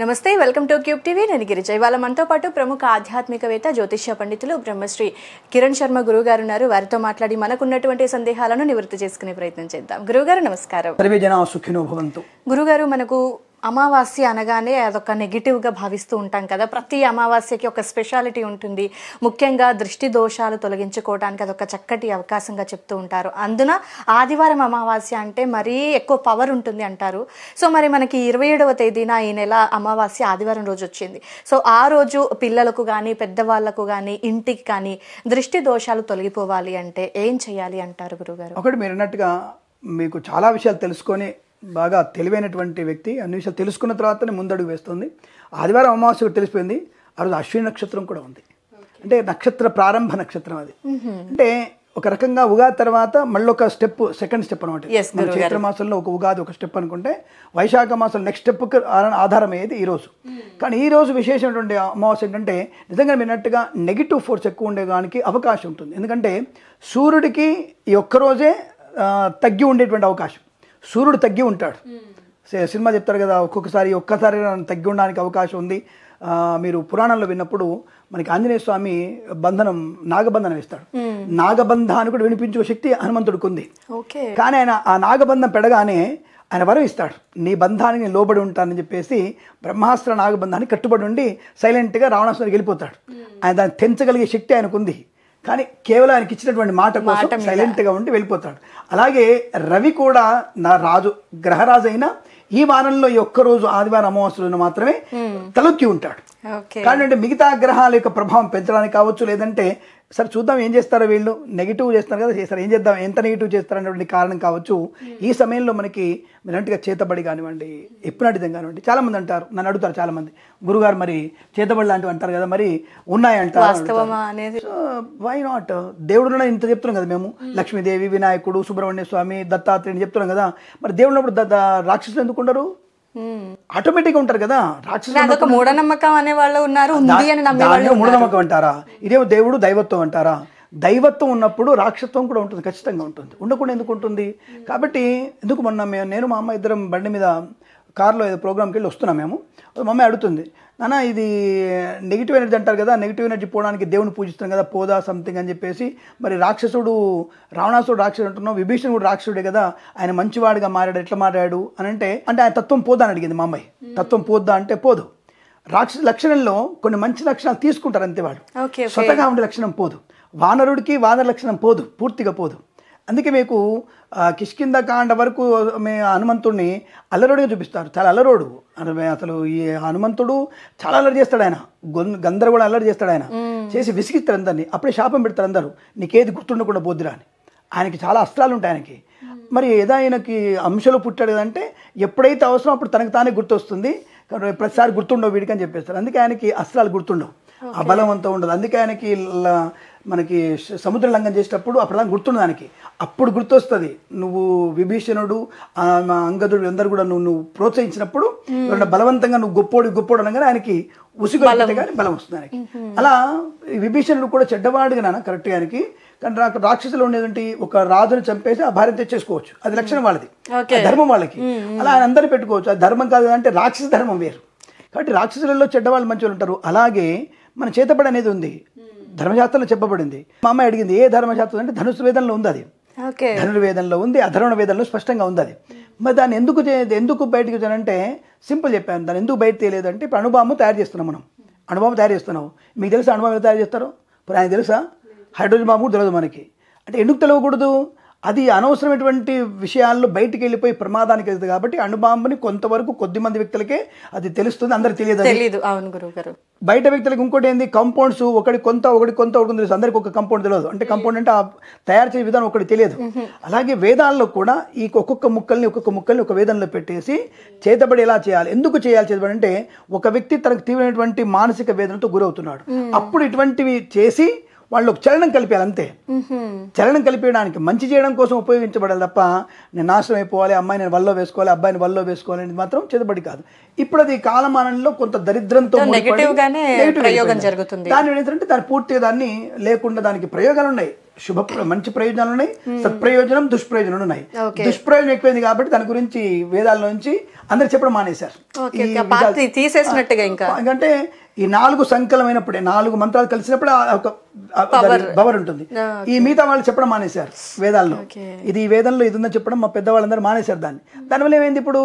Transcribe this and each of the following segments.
నమస్తే welcome to cube TV నేను గిరిజ ఇవాళ మనతో పాటు ప్రముఖ ఆధ్యాత్మికవేత్త జ్యోతిష్య పండితులు బ్రహ్మశ్రీ కిరణ్ శర్మ గురువు గారు ఉన్నారు. వారితో మాట్లాడి మనకున్నటువంటి సందేహాలను నివృత్తి చేసుకునే ప్రయత్నం చేద్దాం. గురువుగారు నమస్కారం. సర్వే జనా సుఖినో భవంతు. గురుగారు, మనకు అమావాస్య అనగానే అదొక నెగిటివ్గా భావిస్తూ ఉంటాం కదా. ప్రతి అమావాస్యకి ఒక స్పెషాలిటీ ఉంటుంది. ముఖ్యంగా దృష్టి దోషాలు తొలగించుకోవడానికి అదొక చక్కటి అవకాశంగా చెప్తూ ఉంటారు. అందున ఆదివారం అమావాస్య అంటే మరీ ఎక్కువ పవర్ ఉంటుంది అంటారు. సో మరి మనకి 27వ తేదీన ఈ నెల అమావాస్య ఆదివారం రోజు వచ్చింది. సో ఆ రోజు పిల్లలకు కానీ పెద్దవాళ్లకు కానీ ఇంటికి కానీ దృష్టి దోషాలు తొలగిపోవాలి అంటే ఏం చేయాలి అంటారు గురుగారు? ఒకటి మీరు అన్నట్టుగా మీకు చాలా విషయాలు తెలుసుకొని బాగా తెలివైనటువంటి వ్యక్తి అన్ని విషయాలు తెలుసుకున్న తర్వాతనే ముందడుగు వేస్తుంది. ఆదివారం అమావాస్య తెలిసిపోయింది. ఆ రోజు అశ్విని నక్షత్రం కూడా ఉంది. అంటే నక్షత్ర ప్రారంభ నక్షత్రం అది. అంటే ఒక రకంగా ఉగాది తర్వాత మళ్ళీ ఒక స్టెప్, సెకండ్ స్టెప్ అనమాట. చైత్ర మాసంలో ఒక ఉగాది ఒక స్టెప్ అనుకుంటే వైశాఖ మాసం నెక్స్ట్ స్టెప్కి ఆధారం అయ్యేది ఈ రోజు. కానీ ఈ రోజు విశేషమైనటువంటి అమావాస్య ఏంటంటే నిజంగా మీరన్నట్టుగా నెగిటివ్ ఫోర్స్ ఎక్కువ ఉండేదానికి అవకాశం ఉంటుంది. ఎందుకంటే సూర్యుడికి ఈ ఒక్కరోజే తగ్గి ఉండేటువంటి అవకాశం. సూర్యుడు తగ్గి ఉంటాడు. సినిమా చెప్తారు కదా, ఒక్కొక్కసారి తగ్గి ఉండడానికి అవకాశం ఉంది. మీరు పురాణంలో విన్నప్పుడు మనకి ఆంజనేయ స్వామి నాగబంధనం ఇస్తాడు. నాగబంధాన్ని కూడా వినిపించే శక్తి హనుమంతుడికి ఉంది. కానీ ఆయన ఆ నాగబంధం పెడగానే ఆయన వరం ఇస్తాడు, నీ బంధానికి నేను లోబడి ఉంటానని చెప్పేసి బ్రహ్మాస్త్ర నాగబంధాన్ని కట్టుబడి ఉండి సైలెంట్గా రావణాసురుడికి వెళ్ళిపోతాడు. ఆయన దాన్ని తెంచగలిగే శక్తి ఆయనకు ఉంది. కానీ కేవలం ఆయనకి ఇచ్చినటువంటి మాట కోసం సైలెంట్గా ఉండి వెళ్ళిపోతాడు. అలాగే రవి కూడా నా రాజు, గ్రహరాజు అయినా ఈ వారంలో ఈ ఒక్కరోజు ఆదివారం అమావాస్యలో మాత్రమే తలొక్కి ఉంటాడు. కానీ మిగతా గ్రహాల యొక్క ప్రభావం పెంచడానికి కావచ్చు, లేదంటే సరే చూద్దాం ఏం చేస్తారో వీళ్ళు, నెగిటివ్ చేస్తున్నారు కదా, చేస్తారు ఏం చేద్దాం, ఎంత నెగిటివ్ చేస్తారనేటువంటి కారణం కావచ్చు. ఈ సమయంలో మనకి మీరంటగా చేతబడి కానివ్వండి, ఎప్పునాటిదం కానివ్వండి, చాలా మంది అంటారు, నన్ను అడుగుతారు చాలా మంది, గురుగారు మరి చేతబడి లాంటివి అంటారు కదా, మరి ఉన్నాయంటారు. Why not? దేవుడు ఇంత చెప్తున్నాం కదా మేము, లక్ష్మీదేవి, వినాయకుడు, సుబ్రహ్మణ్య స్వామి, దత్తాత్రేయుడు చెప్తున్నాం కదా, మరి దేవుడు రాక్షసులు ఎందుకు ఉండరు? ఆటోమేటిక్ గా ఉంటారు కదా. రాక్షసులు మూఢనమ్మకం అనే వాళ్ళు ఉన్నారు, మూఢనమ్మకం అంటారా? ఇదేమో దేవుడు దైవత్వం అంటారా? దైవత్వం ఉన్నప్పుడు రాక్షసత్వం కూడా ఉంటుంది, ఖచ్చితంగా ఉంటుంది. ఉండకుండా ఎందుకు ఉంటుంది? కాబట్టి ఎందుకు నేను మా అమ్మ ఇద్దరం బండి మీద కార్లో ఏదో ప్రోగ్రామ్కి వెళ్ళి వస్తున్నాం. మేము మా అమ్మాయి అడుగుతుంది, నాన్న ఇది నెగిటివ్ ఎనర్జీ అంటారు కదా, నెగిటివ్ ఎనర్జీ పోవడానికి దేవుని పూజిస్తాం కదా, పోదా సంథింగ్ అని చెప్పేసి, మరి రావణాసుడు రాక్షసుడు అంటున్నాం, విభీషణుడు కూడా రాక్షసుడే కదా, ఆయన మంచివాడిగా మారాడు, ఎట్లా మారాడు అని అంటే ఆయన తత్వం పోదా అని అడిగింది మా అమ్మాయి. తత్వం పోద్దా అంటే పోదు. రాక్షస లక్షణంలో కొన్ని మంచి లక్షణాలు తీసుకుంటారు అంతే, వాళ్ళు స్వతగా ఉండే లక్షణం పోదు. వానరుడికి వానర లక్షణం పోదు, పూర్తిగా పోదు. అందుకే మీకు కిష్కింద కాండ వరకు హనుమంతుడిని అల్లరోడిగా చూపిస్తారు. చాలా అల్లరోడు అసలు. ఈ హనుమంతుడు చాలా అల్లరి చేస్తాడు. ఆయన గందరగోళం అల్లరి చేస్తాడు. ఆయన చేసి విసిగిస్తారు అందరినీ. అప్పుడే శాపం పెడతారు అందరూ, నీకేది గుర్తుండకుండా పోద్దురా అని. ఆయనకి చాలా అస్త్రాలు ఉంటాయి ఆయనకి. మరి ఏదో ఆయనకి అంశలో పుట్టాడు కదంటే ఎప్పుడైతే అవసరం అప్పుడు తనకు తానే గుర్తొస్తుంది. ప్రతిసారి గుర్తుండవు వీడికి అని చెప్పేస్తారు. అందుకే ఆయనకి అస్త్రాలు గుర్తుండవు, ఆ బలం అంతా ఉండదు. అందుకే ఆయనకి మనకి సముద్ర లంఘన చేసేటప్పుడు అప్పుడు గుర్తుండదు ఆయనకి. అప్పుడు గుర్తొస్తుంది, నువ్వు విభీషణుడు, అంగదుడు అందరూ కూడా నువ్వు ప్రోత్సహించినప్పుడు బలవంతంగా నువ్వు గొప్పోడు అనగానే ఆయనకి ఉసిగు కానీ బలం వస్తుంది ఆయనకి. అలా విభీషణుడు కూడా చెడ్డవాడుగా నాన్న కరెక్ట్గా ఆయనకి. కానీ రాక్షసులు ఉండేదంటే ఒక రాజుని చంపేసి ఆ భార్యను తెచ్చేసుకోవచ్చు, అది లక్షణం వాళ్ళది, ధర్మం వాళ్ళకి. అలా ఆయన అందరినీ పెట్టుకోవచ్చు. అది ధర్మం కాదు అంటే రాక్షస ధర్మం వేరు. కాబట్టి రాక్షసులలో చెడ్డవాళ్ళు మంచి వాళ్ళు ఉంటారు. అలాగే మన చేతబడి అనేది ఉంది, ధర్మశాస్త్రంలో చెప్పబడింది. మా అమ్మాయి అడిగింది ఏ ధర్మశాస్త్రం అంటే ధనుసు వేదంలో ఉంది. అది ధనుర్వేదంలో ఉంది, అధర్వణ వేదంలో స్పష్టంగా ఉంది అది. మరి దాన్ని ఎందుకు బయటకు వచ్చానంటే సింపుల్ చెప్పాను. దాన్ని ఎందుకు బయట తెలియదు అంటే, ఇప్పుడు అణుబాంబు తయారు చేస్తున్నాం మనం, అణుబాంబు తయారు చేస్తున్నావు. మీకు తెలుసా అణుబాంబు ఎలా తయారు చేస్తారో? ఇప్పుడు ఆయన తెలుసా? హైడ్రోజన్ బాంబు తెలియదు మనకి. అంటే ఎందుకు తెలియకూడదు? అది అనవసరమైనటువంటి విషయాల్లో బయటికి వెళ్ళిపోయి ప్రమాదానికి వెళ్తుంది. కాబట్టి అణుబాంబుని కొంతవరకు కొద్ది మంది వ్యక్తులకే అది తెలుస్తుంది, అందరికి తెలియదు. అవును గురుగారు. బయట వ్యక్తులకు ఇంకోటి ఏంది, కంపౌండ్స్ ఒకటి కొంత తెలుసు, అందరికి ఒక కంపౌండ్ తెలియదు. అంటే కంపౌండ్ అంటే ఆ తయారు చేసే విధానం ఒకటి తెలియదు. అలాగే వేదాల్లో కూడా ఈ ఒక్కొక్క ముక్కల్ని ఒక వేదంలో పెట్టేసి చేతబడి ఎలా చేయాలి, ఎందుకు చేయాలి చేతబడి అంటే, ఒక వ్యక్తి తనకు తీవ్రమైనటువంటి మానసిక వేదనతో గురవుతున్నాడు, అప్పుడు ఇటువంటివి చేసి వాళ్ళు ఒక చలనం కలిపేయాలి అంతే. చలనం కలిపేయడానికి మంచి చేయడం కోసం ఉపయోగించబడాలి తప్ప నేను నాశనం అయిపోవాలి, అమ్మాయి నేను వల్లో వేసుకోవాలి, అబ్బాయిని వల్లో వేసుకోవాలి అనేది మాత్రం చేతబడి కాదు. ఇప్పుడు అది కాలమానంలో కొంత దరిద్రంతో నెగటివ్ గానే ప్రయోగం జరుగుతుంది. దాని ఏంటంటే దాని పూర్తిగా దాన్ని లేకుండా దానికి ప్రయోగాలు ఉన్నాయి, మంచి ప్రయోజనాలు ఉన్నాయి, సత్ప్రయోజనం దుష్ప్రయోజనాలు ఉన్నాయి. దుష్ప్రయోజనం ఎక్కువైంది కాబట్టి దాని గురించి వేదాల నుంచి అందరు చెప్పడం మానేశారు. తీసేసినట్టుగా ఎందుకంటే ఈ 4 సంకలమైనప్పుడే 4 మంత్రాలు కలిసినప్పుడు ఒక పవర్ ఉంటుంది. ఈ మిగతా వాళ్ళు చెప్పడం మానేశారు వేదాల్లో. ఇది ఈ వేదంలో ఇది ఉందని చెప్పడం మా పెద్దవాళ్ళందరూ మానేశారు దాన్ని. దానివల్ల ఏమైంది, ఇప్పుడు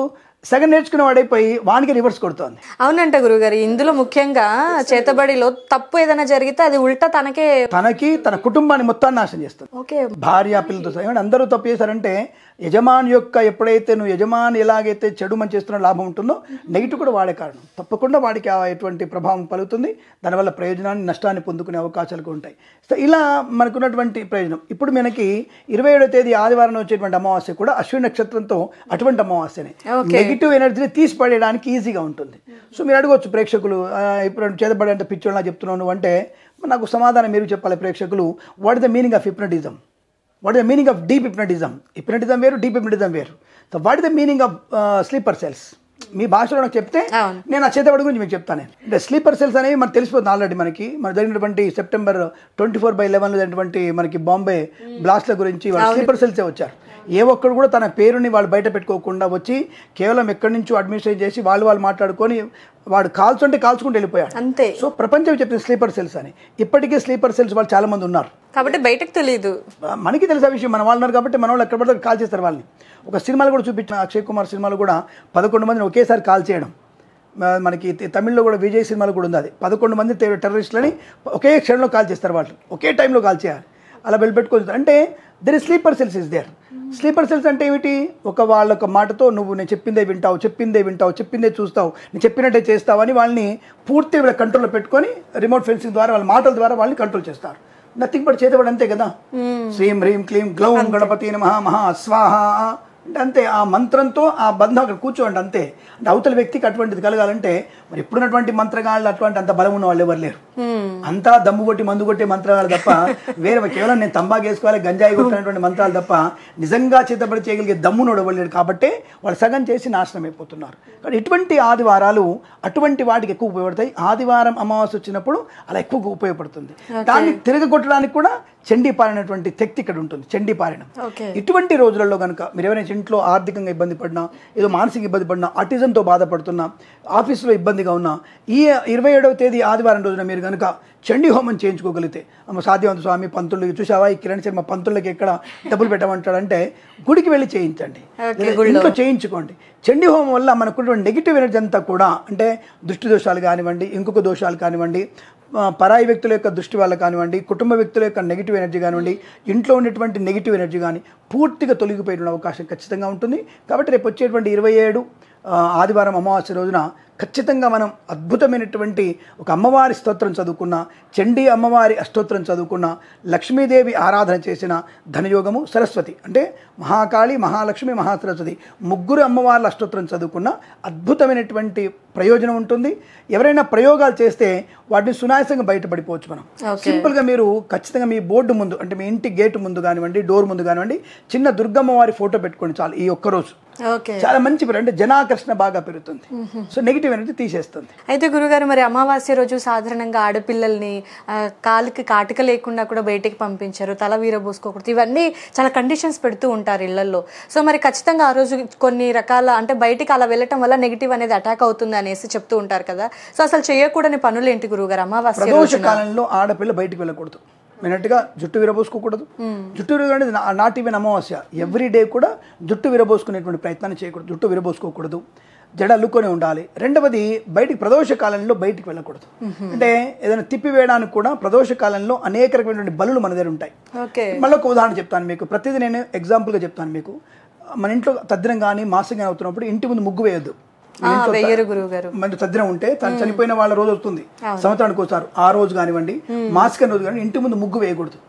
సగం నేర్చుకునే వాడైపోయి వానికి రివర్స్ కొడుతోంది. అవునంట గురుగారు, ఇందులో ముఖ్యంగా చేతబడిలో తప్పు ఏదైనా జరిగితే అది ఉల్టా తనకి తన కుటుంబాన్ని మొత్తాన్ని నాశనం చేస్తుంది. భార్య పిల్లలతో అందరూ తప్పు చేశారంటే యజమాని యొక్క ఎప్పుడైతే నువ్వు యజమాని ఎలాగైతే చెడు మంచి చేస్తున్న లాభం ఉంటుందో నెగిటివ్ కూడా వాడే కారణం. తప్పకుండా వాడికి ఎటువంటి ప్రభావం కలుగుతుంది, దానివల్ల ప్రయోజనాన్ని నష్టాన్ని పొందుకునే అవకాశాలు ఉంటాయి. సో ఇలా మనకున్నటువంటి ప్రయోజనం. ఇప్పుడు మనకి 27వ తేదీ ఆదివారం వచ్చేటువంటి అమావాస్య కూడా అశ్విని నక్షత్రంతో అటువంటి అమావాస్యనే. నెగిటివ్ ఎనర్జీని తీసి పడేయడానికి ఈజీగా ఉంటుంది. సో మీరు అడగవచ్చు ప్రేక్షకులు, ఇప్పుడు చేతబడి అంటే పిచ్చోళ్ళ చెప్తున్నావు నువ్వు అంటే, నాకు సమాధానం మీరు చెప్పాలి ప్రేక్షకులు. What is the meaning of hypnotism? What is the meaning of deep hypnotism? Hypnotism వేరు, డీప్ హిప్నటిజం వేరు. So what is the meaning of sleeper cells? మీ భాషలో నాకు చెప్తే నేను ఆ చేతబడి గురించి మీకు చెప్తాను. అంటే స్లీపర్ సెల్స్ అనేవి మనకు తెలిసిపోతుంది ఆల్రెడీ. మన జరిగినటువంటి September 24/11 జరిగినటువంటి మనకి బాంబే బ్లాస్ట్ల గురించి వాళ్ళు స్లీపర్ సెల్సే వచ్చారు. ఏ ఒక్కడు కూడా తన పేరుని వాళ్ళు బయట పెట్టుకోకుండా వచ్చి కేవలం ఎక్కడి నుంచో అడ్మినిస్ట్రేట్ చేసి వాళ్ళు మాట్లాడుకొని వాడు కాల్చుంటే కాల్చుకుంటూ వెళ్ళిపోయాడు అంతే. సో ప్రపంచం చెప్పింది స్లీపర్ సెల్స్ అని. ఇప్పటికే స్లీపర్ సెల్స్ వాళ్ళు చాలా మంది ఉన్నారు కాబట్టి బయటకు తెలియదు, మనకి తెలిసే విషయం. మన వాళ్ళు ఉన్నారు కాబట్టి మన వాళ్ళు ఎక్కడ పడితే కాల్ చేస్తారు వాళ్ళని. ఒక సినిమాలు కూడా చూపించిన అక్షయ్ కుమార్ సినిమాలు కూడా 11 మందిని ఒకేసారి కాల్ చేయడం. మనకి తమిళ్లో కూడా విజయ్ సినిమాలు కూడా ఉంది. అది 11 మంది టెర్రరిస్టులని ఒకే క్షణంలో కాల్ చేస్తారు, వాళ్ళు ఒకే టైంలో కాల్ చేయాలి. అలా వెళ్ళిపెట్టుకోవచ్చు. అంటే there is sleeper cells is there. Sleeper cells అంటే ఏమిటి? వాళ్ళొక మాటతో నువ్వు నేను చెప్పిందే వింటావు, చెప్పిందే చూస్తావు, నేను చెప్పినట్టే చేస్తావు అని వాళ్ళని పూర్తి వీళ్ళ కంట్రోల్లో పెట్టుకొని రిమోట్ ఫెన్సింగ్ ద్వారా వాళ్ళ మాటల ద్వారా వాళ్ళని కంట్రోల్ చేస్తారు. నథింగ్ బట్ చేతబడి అంతే కదా. శ్రీం హ్రీం క్లీం గ్లౌం గణపతి నమః మహా స్వాహ అంటే అంతే. ఆ మంత్రంతో ఆ బంధం అక్కడ కూర్చోండి అంతే. అంటే అవతల వ్యక్తికి అటువంటిది కలగాలంటే మరి ఇప్పుడున్నటువంటి మంత్రగాళ్ళు అటువంటి అంత బలం ఉన్న వాళ్ళు ఎవరు లేరు. అంతా దమ్ము కొట్టి మందు కొట్టే మంత్రాలు తప్ప వేరే కేవలం నేను తంబాకు వేసుకోవాలి గంజాయి కొట్టినటువంటి మంత్రాలు తప్ప నిజంగా చేతబడి చేయగలిగే దమ్మును ఇవ్వలేడు. కాబట్టి వాళ్ళు సగం చేసి నాశనం అయిపోతున్నారు. కానీ ఇటువంటి ఆదివారాలు అటువంటి వాటికి ఎక్కువ ఉపయోగపడతాయి. ఆదివారం అమావాస్య వచ్చినప్పుడు అలా ఎక్కువగా ఉపయోగపడుతుంది. దాన్ని తిరగొట్టడానికి కూడా చండీపాలైనటువంటి శక్తి ఇక్కడ ఉంటుంది. చండీపాలనం ఇటువంటి రోజులలో కనుక మీరు ఎవరైనా ఇంట్లో ఆర్థికంగా ఇబ్బంది పడినా, ఏదో మానసిక ఇబ్బంది పడినా, ఆటిజంతో బాధపడుతున్నా, ఆఫీసులో ఇబ్బందిగా ఉన్నా, ఈ 27వ తేదీ ఆదివారం రోజున మీరు కనుక చండీ హోమం చేయించుకోగలిగితే, సాధ్యవంత స్వామి పంతులకి చూసావా ఈ కిరణ్ శర్మ పంతులకి ఎక్కడ డబ్బులు పెట్టమంటాడంటే గుడికి వెళ్ళి చేయించండి, ఇంట్లో చేయించుకోండి. చండీ హోమం వల్ల మనకున్నటువంటి నెగిటివ్ ఎనర్జీ అంతా కూడా, అంటే దృష్టి దోషాలు కానివ్వండి, ఇంకొక దోషాలు కానివ్వండి, పరాయి వ్యక్తుల యొక్క దృష్టి వల్ల కానివ్వండి, కుటుంబ వ్యక్తుల యొక్క నెగిటివ్ ఎనర్జీ కానివ్వండి, ఇంట్లో ఉండేటువంటి నెగిటివ్ ఎనర్జీ కానీ పూర్తిగా తొలగిపోయిన అవకాశం ఖచ్చితంగా ఉంటుంది. కాబట్టి రేపు వచ్చేటువంటి 27 ఆదివారం అమావాస్య రోజున ఖచ్చితంగా మనం అద్భుతమైనటువంటి ఒక అమ్మవారి స్తోత్రం చదువుకున్న, చండీ అమ్మవారి అష్టోత్తరం చదువుకున్న, లక్ష్మీదేవి ఆరాధన చేసిన ధనయోగము, సరస్వతి అంటే మహాకాళి, మహాలక్ష్మి, మహాసరస్వతి ముగ్గురు అమ్మవార్ల అష్టోత్తరం చదువుకున్న అద్భుతమైనటువంటి ప్రయోజనం ఉంటుంది. ఎవరైనా ప్రయోగాలు చేస్తే వాటిని సునాయాసంగా బయటపడిపోవచ్చు. మనం సింపుల్గా మీరు ఖచ్చితంగా మీ బోర్డు ముందు, అంటే మీ ఇంటి గేటు ముందు కానివ్వండి, డోర్ ముందు కానివ్వండి, చిన్న దుర్గమ్మవారి ఫోటో పెట్టుకోండి చాలు. ఈ ఒక్కరోజు చాలా మంచి పేరు, అంటే జనాకర్షణ బాగా పెరుగుతుంది. సో నెగిటివ్ ఎనర్జీ తీసేస్తుంది. అయితే గురుగారు, మరి అమావాస్య రోజు సాధారణంగా ఆడపిల్లల్ని కాలుకి కాటిక లేకుండా కూడా బయటికి పంపించారు, తల వీరబోసుకోకూడదు, ఇవన్నీ చాలా కండిషన్స్ పెడుతూ ఉంటారు ఇళ్లలో. సో మరి ఖచ్చితంగా ఆ రోజు కొన్ని రకాల, అంటే బయటికి అలా వెళ్ళటం వల్ల నెగిటివ్ అనేది అటాక్ అవుతుంది అనేసి చెప్తూ ఉంటారు కదా. సో అసలు చేయకూడని పనులు ఏంటి గురుగారు అమావాస్య ప్రదోష కాలంలో? ఆడపిల్ల బయటికి వెళ్ళకూడదు, వినట్టుగా జుట్టు విరబోసుకోకూడదు. జుట్టు విరబోసుకునేది నాట్ ఈవెన్ అమావాస్య, ఎవ్రీ డే కూడా జుట్టు విరబోసుకునేటువంటి ప్రయత్నాన్ని చేయకూడదు. జుట్టు విరబోసుకోకూడదు, జడ అల్లుకొని ఉండాలి. రెండవది, బయటికి ప్రదోష కాలంలో బయటికి వెళ్ళకూడదు. అంటే ఏదైనా తిప్పివేయడానికి కూడా ప్రదోష కాలంలో అనేక రకమైనటువంటి బలులు మన దగ్గర ఉంటాయి. మళ్ళీ ఒక ఉదాహరణ చెప్తాను మీకు, ప్రతిదీ నేను ఎగ్జాంపుల్గా చెప్తాను మీకు. మన ఇంట్లో తద్దినం కానీ మాసం కానీ అవుతున్నప్పుడు ఇంటి ముందు ముగ్గు వేయొద్దు. మన తద్దినం ఉంటే తను చనిపోయిన వాళ్ళ రోజు వస్తుంది సంవత్సరానికి ఒకసారి, ఆ రోజు కానివ్వండి, మాసిక రోజు కానీ ఇంటి ముందు ముగ్గు వేయకూడదు.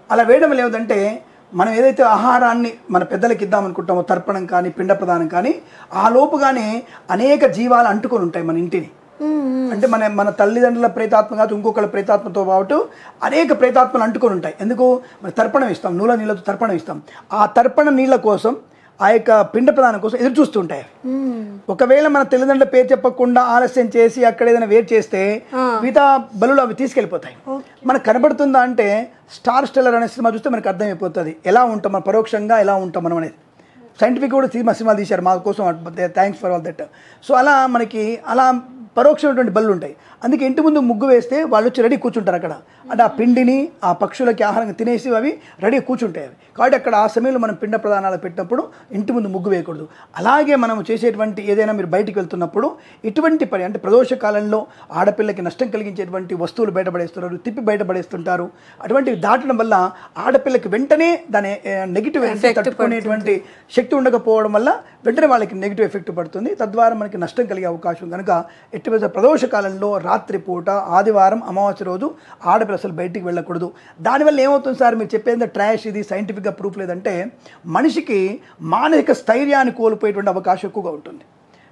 అలా వేయడం లేదంటే మనం ఏదైతే ఆహారాన్ని మన పెద్దలకి ఇద్దామనుకుంటామో, తర్పణం కానీ పిండ ప్రదానం కానీ, ఆ లోపుగానే అనేక జీవాలు అంటుకొని ఉంటాయి మన ఇంటిని. అంటే మన తల్లిదండ్రుల ప్రేతాత్మ కాదు, ఇంకొకళ్ళ ప్రేతాత్మతో పాటు అనేక ప్రేతాత్మలు అంటుకొని ఉంటాయి. ఎందుకు? మన తర్పణం ఇస్తాం, నీళ్ళతో తర్పణం ఇస్తాం. ఆ తర్పణ నీళ్ళ కోసం, ఆ యొక్క పిండ ప్రదానం కోసం ఎదురు చూస్తుంటాయి. ఒకవేళ మన తల్లిదండ్రుల పేరు చెప్పకుండా ఆలస్యం చేసి అక్కడ ఏదైనా వెయిట్ చేస్తే మిగతా బలులు అవి తీసుకెళ్ళిపోతాయి. మనకు కనబడుతుందా అంటే స్టార్ స్టెల్లర్ అనే సినిమా చూస్తే మనకు అర్థమైపోతుంది ఎలా ఉంటాం మనం, పరోక్షంగా ఎలా ఉంటాం మనం అనేది. సైంటిఫిక్ కూడా సినిమాలు తీశారు మా కోసం, thanks for all that. So అలా మనకి అలా పరోక్షమైనటువంటి బళ్ళు ఉంటాయి. అందుకే ఇంటి ముందు ముగ్గు వేస్తే వాళ్ళు వచ్చి రెడీ కూర్చుంటారు అక్కడ. అంటే ఆ పిండిని ఆ పక్షులకి ఆహారంగా తినేసి అవి రెడీ కూర్చుంటాయి అవి. కాబట్టి అక్కడ ఆ సమయంలో మనం పిండ ప్రదానాలు పెట్టినప్పుడు ఇంటి ముందు ముగ్గు వేయకూడదు. అలాగే మనం చేసేటువంటి ఏదైనా మీరు బయటికి వెళ్తున్నప్పుడు ఇటువంటి పని, అంటే ప్రదోష కాలంలో ఆడపిల్లకి నష్టం కలిగించేటువంటి వస్తువులు బయటపడేస్తున్నారు, తిప్పి బయటపడేస్తుంటారు. అటువంటివి దాటడం వల్ల ఆడపిల్లకి వెంటనే దాని నెగిటివ్ ఎఫెక్ట్ తట్టుకునేటువంటి శక్తి ఉండకపోవడం వల్ల వెంటనే వాళ్ళకి నెగిటివ్ ఎఫెక్ట్ పడుతుంది. తద్వారా మనకి నష్టం కలిగే అవకాశం కనుక ఎట్టి ప్రదోష కాలంలో రాత్రిపూట, ఆదివారం, అమావాస్య రోజు ఆడపిల్ల అసలు బయటికి వెళ్ళకూడదు. దానివల్ల ఏమవుతుంది సార్ మీరు చెప్పేది ట్రాష్, ఇది సైంటిఫిక్గా ప్రూఫ్ లేదంటే మనిషికి మానసిక స్థైర్యాన్ని కోల్పోయేటువంటి అవకాశం ఎక్కువగా ఉంటుంది.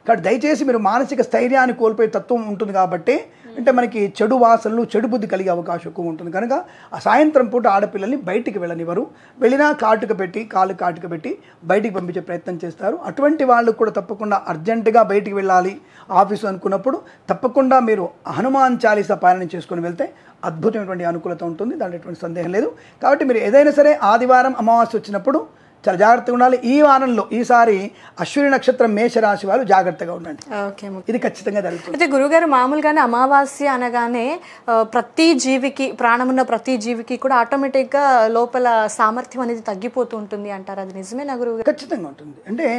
కాబట్టి దయచేసి మీరు మానసిక స్థైర్యాన్ని కోల్పోయే తత్వం ఉంటుంది కాబట్టి, అంటే మనకి చెడు వాసనలు, చెడు బుద్ధి కలిగే అవకాశం ఎక్కువ ఉంటుంది కనుక ఆ సాయంత్రం పూట ఆడపిల్లల్ని బయటికి వెళ్ళనివ్వరు. వెళ్ళినా కాటుక పెట్టి, కాలు కాటుక పెట్టి బయటికి పంపించే ప్రయత్నం చేస్తారు. అటువంటి వాళ్ళు కూడా తప్పకుండా అర్జెంటుగా బయటికి వెళ్ళాలి ఆఫీసు అనుకున్నప్పుడు తప్పకుండా మీరు హనుమాన్ చాలీసా పారాయణం చేసుకొని వెళ్తే అద్భుతమైనటువంటి అనుకూలత ఉంటుంది, దాంట్లో ఎటువంటి సందేహం లేదు. కాబట్టి మీరు ఏదైనా సరే ఆదివారం, అమావాస్య వచ్చినప్పుడు చాలా జాగ్రత్తగా ఉండాలి. ఈ వారంలో ఈసారి అశ్విని నక్షత్రం మేషరాశి వారు జాగ్రత్తగా ఉండండి. ఇది ఖచ్చితంగా జరుగుతుంది. అయితే గురుగారు, మామూలుగానే అమావాస్య అనగానే ప్రతి జీవికి, ప్రాణమున్న ప్రతి జీవికి కూడా ఆటోమేటిక్గా లోపల సామర్థ్యం అనేది తగ్గిపోతూ ఉంటుంది అంటారు. అది నిజమేనా గురుగారు? ఖచ్చితంగా ఉంటుంది. అంటే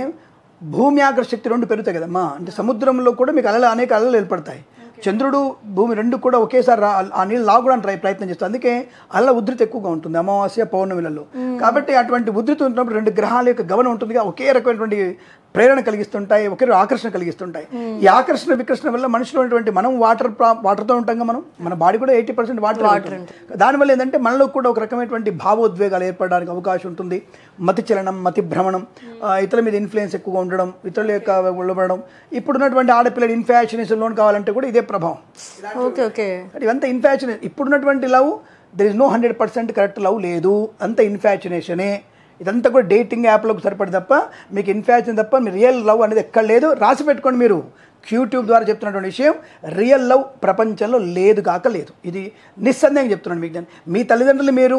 భూమి ఆకర్షణ శక్తి రెండు పెరుగుతాయి కదమ్మా. అంటే సముద్రంలో కూడా మీకు అనేక అలలు ఏర్పడతాయి. చంద్రుడు, భూమి రెండు కూడా ఒకేసారి ఆ నీళ్ళు లాగడానికి ప్రయత్నం చేస్తాయి. అందుకే అల్ల ఉధృతి ఎక్కువగా ఉంటుంది అమావాస్య, పౌర్ణమిలలో. కాబట్టి అటువంటి ఉధృతి ఉన్నప్పుడు రెండు గ్రహాల యొక్క గమనం ఉంటుందిగా, ఒకే రకమైనటువంటి ప్రేరణ కలిగిస్తుంటాయి, ఒకే ఆకర్షణ కలిగిస్తుంటాయి. ఈ ఆకర్షణ వికర్షణ వల్ల మనిషిలో ఉన్నటువంటి, మనం వాటర్తో ఉంటాం, మన బాడీ కూడా 80% వాటర్. దానివల్ల ఏంటంటే మనలో కూడా ఒక రకమైనటువంటి భావోద్వేగాలు ఏర్పడడానికి అవకాశం ఉంటుంది. మతి చలనం, మతి భ్రమణం, ఇతరుల మీద ఇన్ఫ్లుయెన్స్ ఎక్కువగా ఉండడం, ఇతరుల యొక్క ఉండడం. ఇప్పుడున్నటువంటి ఆడపిల్లలు ఇన్ఫాక్చునేషన్ లోన్ కావాలంటే కూడా ఇదే ప్రభావం. ఇవంతా ఇన్ఫాక్చునేషన్. ఇప్పుడున్నటువంటి love, there is no 100% correct love లేదు, అంత ఇన్ఫాక్చునేషనే. ఇదంతా కూడా డేటింగ్ యాప్లకు సరిపడి తప్ప మీకు ఇన్ఫాక్చునేషన్ తప్ప మీ రియల్ లవ్ అనేది ఎక్కడ లేదు. రాసి పెట్టుకోండి. మీరు క్యూట్యూబ్ ద్వారా చెప్తున్నటువంటి విషయం, రియల్ లవ్ ప్రపంచంలో లేదు కాక లేదు. ఇది నిస్సందేహంగా చెప్తున్నాను మీకు. మీ తల్లిదండ్రులు మీరు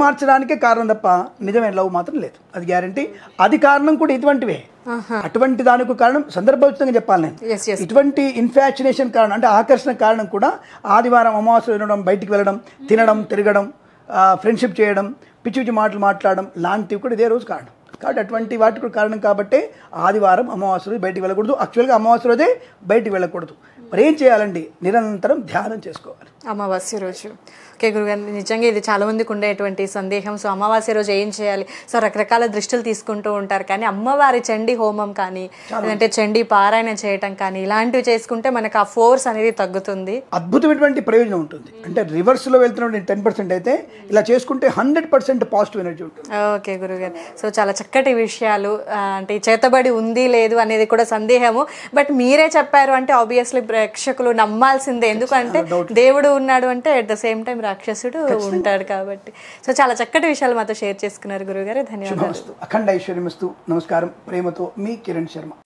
మార్చడానికే కారణం తప్ప నిజమైన లవ్ మాత్రం లేదు, అది గ్యారంటీ. అది కారణం కూడా ఇటువంటివే. అటువంటి దానికి కారణం సందర్భోచితంగా చెప్పాలి నేను. ఇటువంటి ఇన్ఫాక్చునేషన్ కారణం, అంటే ఆకర్షణ కారణం కూడా ఆదివారం, అమావాస్య వినడం, బయటికి వెళ్ళడం, తినడం, తిరగడం, ఫ్రెండ్షిప్ చేయడం, పిచ్చి పిచ్చి మాటలు మాట్లాడడం లాంటివి కూడా ఇదే రోజు కారణం. కాబట్టి అటువంటి వాటికి కూడా కారణం కాబట్టి ఆదివారం, అమావాస్య రోజు బయటికి వెళ్ళకూడదు. యాక్చువల్గా అమావాస్య రోజే బయటికి వెళ్ళకూడదు. మరి ఏం చేయాలండి? నిరంతరం ధ్యానం చేసుకోవాలి అమావాస్య రోజు. ఓకే గురుగారు, నిజంగా ఇది చాలా మందికి ఉండేటువంటి సందేహం. సో అమావాస్య రోజు ఏం చేయాలి? సో రకరకాల దృష్టిలు తీసుకుంటూ ఉంటారు, కానీ అమ్మవారి చండీ హోమం కానీ, లేదంటే చండీ పారాయణ చేయటం కానీ, ఇలాంటివి చేసుకుంటే మనకు ఆ ఫోర్స్ అనేది తగ్గుతుంది. అద్భుతమైనటువంటి ప్రయోజనం ఉంటుంది. అంటే రివర్స్లో వెళ్తున్న 10% అయితే ఇలా చేసుకుంటే 100% పాజిటివ్ ఎనర్జీ ఉంటుంది. ఓకే గురుగారు, సో చాలా చక్కటి విషయాలు. అంటే చేతబడి ఉంది లేదు అనేది కూడా సందేహము, బట్ మీరే చెప్పారు అంటే ఆబ్వియస్లీ ప్రేక్షకులు నమ్మాల్సిందే. ఎందుకంటే దేవుడు ఉన్నాడు అంటే అట్ ద సేమ్ టైం రాక్షసుడు ఉంటాడు కాబట్టి. సో చాలా చక్కటి విషయాలు మాతో షేర్ చేసుకున్నారు గురుగారు. ధన్యవాదాలు. అఖండ ఐశ్వర్యమస్తు. నమస్కారం. ప్రేమతో మీ కిరణ్ శర్మ.